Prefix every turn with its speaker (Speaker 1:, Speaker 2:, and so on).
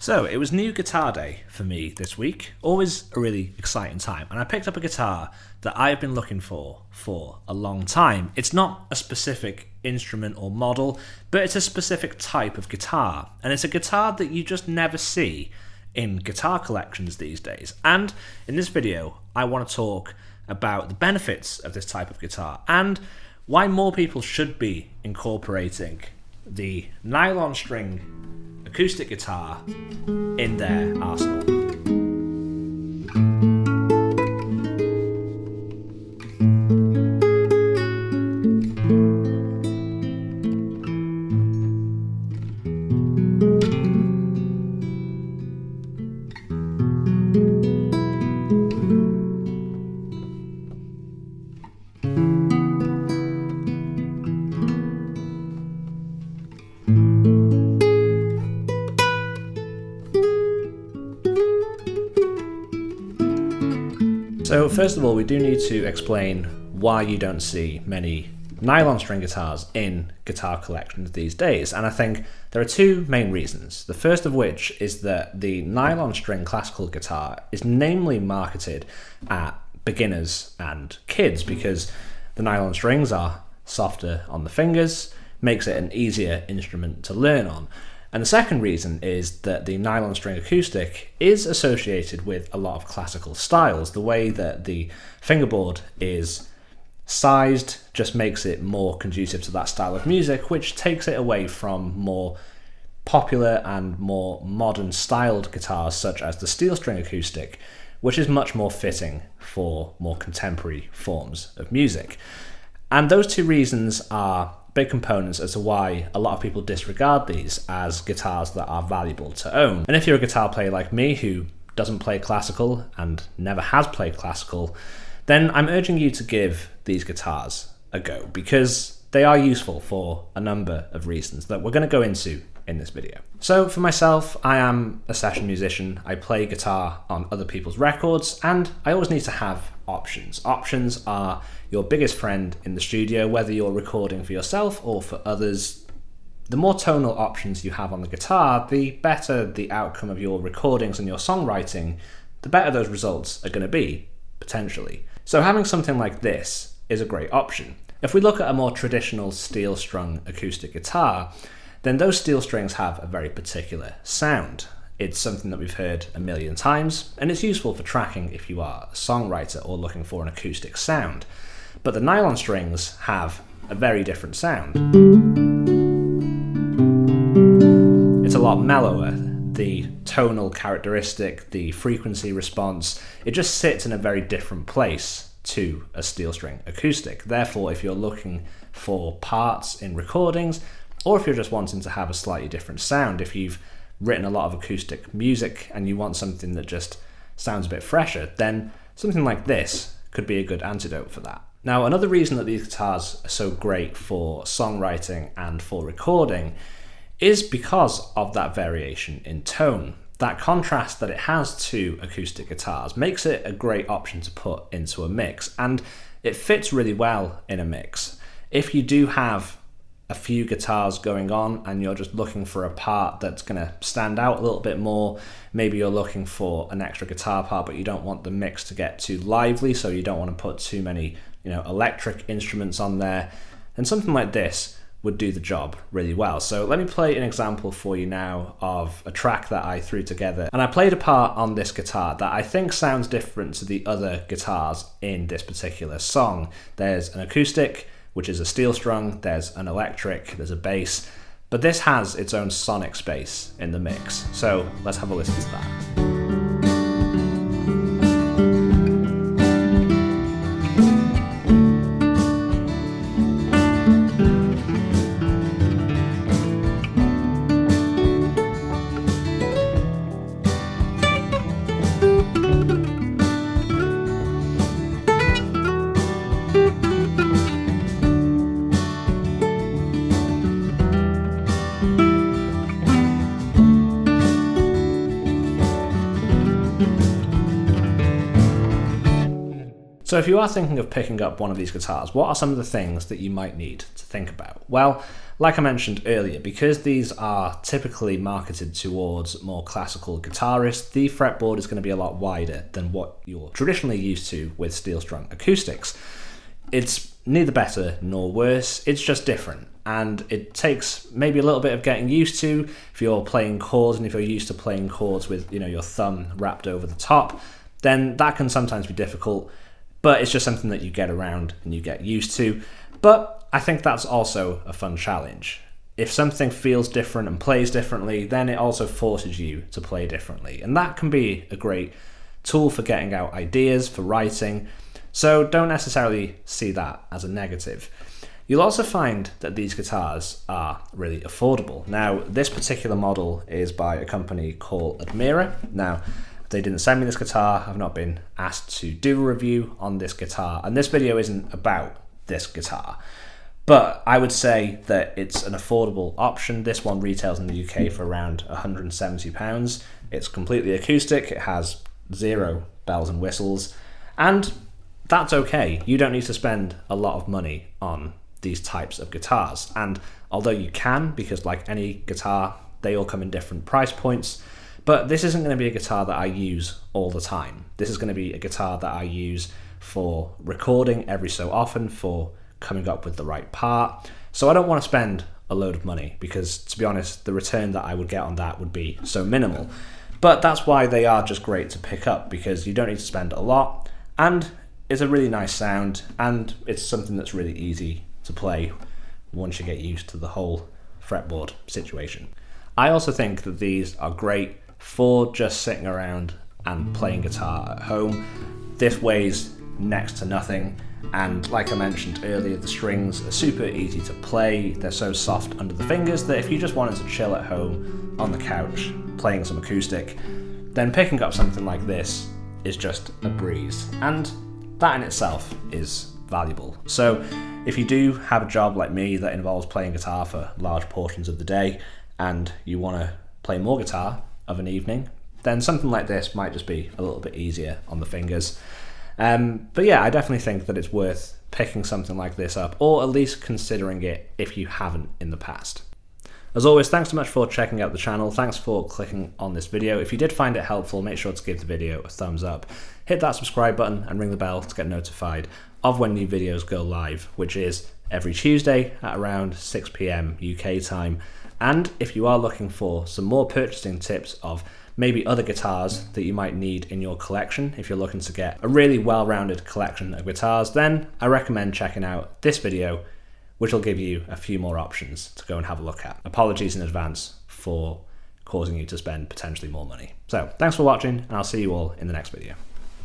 Speaker 1: So it was new guitar day for me this week, always a really exciting time, and I picked up a guitar that I've been looking for a long time. It's not a specific instrument or model, but it's a specific type of guitar, and it's a guitar that you just never see in guitar collections these days. And in this video, I want to talk about the benefits of this type of guitar and why more people should be incorporating the nylon string acoustic guitar in their arsenal. So first of all, we do need to explain why you don't see many nylon string guitars in guitar collections these days, and I think there are two main reasons. The first of which is that the nylon string classical guitar is namely marketed at beginners and kids because the nylon strings are softer on the fingers, makes it an easier instrument to learn on. And the second reason is that the nylon string acoustic is associated with a lot of classical styles. The way that the fingerboard is sized just makes it more conducive to that style of music, which takes it away from more popular and more modern styled guitars such as the steel string acoustic, which is much more fitting for more contemporary forms of music. And those two reasons are big components as to why a lot of people disregard these as guitars that are valuable to own. And if you're a guitar player like me who doesn't play classical and never has played classical, then I'm urging you to give these guitars a go because they are useful for a number of reasons that we're going to go into in this video. So for myself, I am a session musician. I play guitar on other people's records and I always need to have options. Options are your biggest friend in the studio, whether you're recording for yourself or for others. The more tonal options you have on the guitar, the better the outcome of your recordings and your songwriting, the better those results are going to be, potentially. So having something like this is a great option. If we look at a more traditional steel strung acoustic guitar, then those steel strings have a very particular sound. It's something that we've heard a million times, and it's useful for tracking if you are a songwriter or looking for an acoustic sound. But the nylon strings have a very different sound. It's a lot mellower. The tonal characteristic, the frequency response, it just sits in a very different place to a steel string acoustic. Therefore, if you're looking for parts in recordings, or if you're just wanting to have a slightly different sound, if you've written a lot of acoustic music and you want something that just sounds a bit fresher, then something like this could be a good antidote for that. Now, another reason that these guitars are so great for songwriting and for recording is because of that variation in tone. That contrast that it has to acoustic guitars makes it a great option to put into a mix, and it fits really well in a mix. If you do have a few guitars going on and you're just looking for a part that's going to stand out a little bit more, maybe you're looking for an extra guitar part but you don't want the mix to get too lively, so you don't want to put too many electric instruments on there, then something like this would do the job really well. So let me play an example for you now of a track that I threw together, and I played a part on this guitar that I think sounds different to the other guitars in this particular song. There's an acoustic, which is a steel strung, there's an electric, there's a bass, but this has its own sonic space in the mix. So let's have a listen to that. So if you are thinking of picking up one of these guitars, what are some of the things that you might need to think about? Well, like I mentioned earlier, because these are typically marketed towards more classical guitarists, the fretboard is going to be a lot wider than what you're traditionally used to with steel-strung acoustics. It's neither better nor worse, it's just different. And it takes maybe a little bit of getting used to if you're playing chords, and if you're used to playing chords with, your thumb wrapped over the top, then that can sometimes be difficult, but it's just something that you get around and you get used to. But I think that's also a fun challenge. If something feels different and plays differently, then it also forces you to play differently. And that can be a great tool for getting out ideas, for writing. So don't necessarily see that as a negative. You'll also find that these guitars are really affordable. Now, this particular model is by a company called Admira. Now, they didn't send me this guitar. I've not been asked to do a review on this guitar, and this video isn't about this guitar. But I would say that it's an affordable option. This one retails in the UK for around £170. It's completely acoustic, it has 0 bells and whistles, and that's okay. You don't need to spend a lot of money on these types of guitars. And although you can, because like any guitar, they all come in different price points, but this isn't going to be a guitar that I use all the time. This is going to be a guitar that I use for recording every so often, for coming up with the right part. So I don't want to spend a load of money because, to be honest, the return that I would get on that would be so minimal. But that's why they are just great to pick up, because you don't need to spend a lot, and it's a really nice sound, and it's something that's really easy to play once you get used to the whole fretboard situation. I also think that these are great for just sitting around and playing guitar at home. This weighs next to nothing, and like I mentioned earlier, the strings are super easy to play. They're so soft under the fingers that if you just wanted to chill at home on the couch playing some acoustic, then picking up something like this is just a breeze, and that in itself is valuable. So if you do have a job like me that involves playing guitar for large portions of the day, and you want to play more guitar of an evening, then something like this might just be a little bit easier on the fingers. But yeah, I definitely think that it's worth picking something like this up, or at least considering it if you haven't in the past. As always, thanks so much for checking out the channel. Thanks for clicking on this video. If you did find it helpful, make sure to give the video a thumbs up. Hit that subscribe button and ring the bell to get notified of when new videos go live, which is every Tuesday at around 6 PM UK time. And if you are looking for some more purchasing tips of maybe other guitars that you might need in your collection, if you're looking to get a really well-rounded collection of guitars, then I recommend checking out this video, which will give you a few more options to go and have a look at. Apologies in advance for causing you to spend potentially more money. So thanks for watching, and I'll see you all in the next video.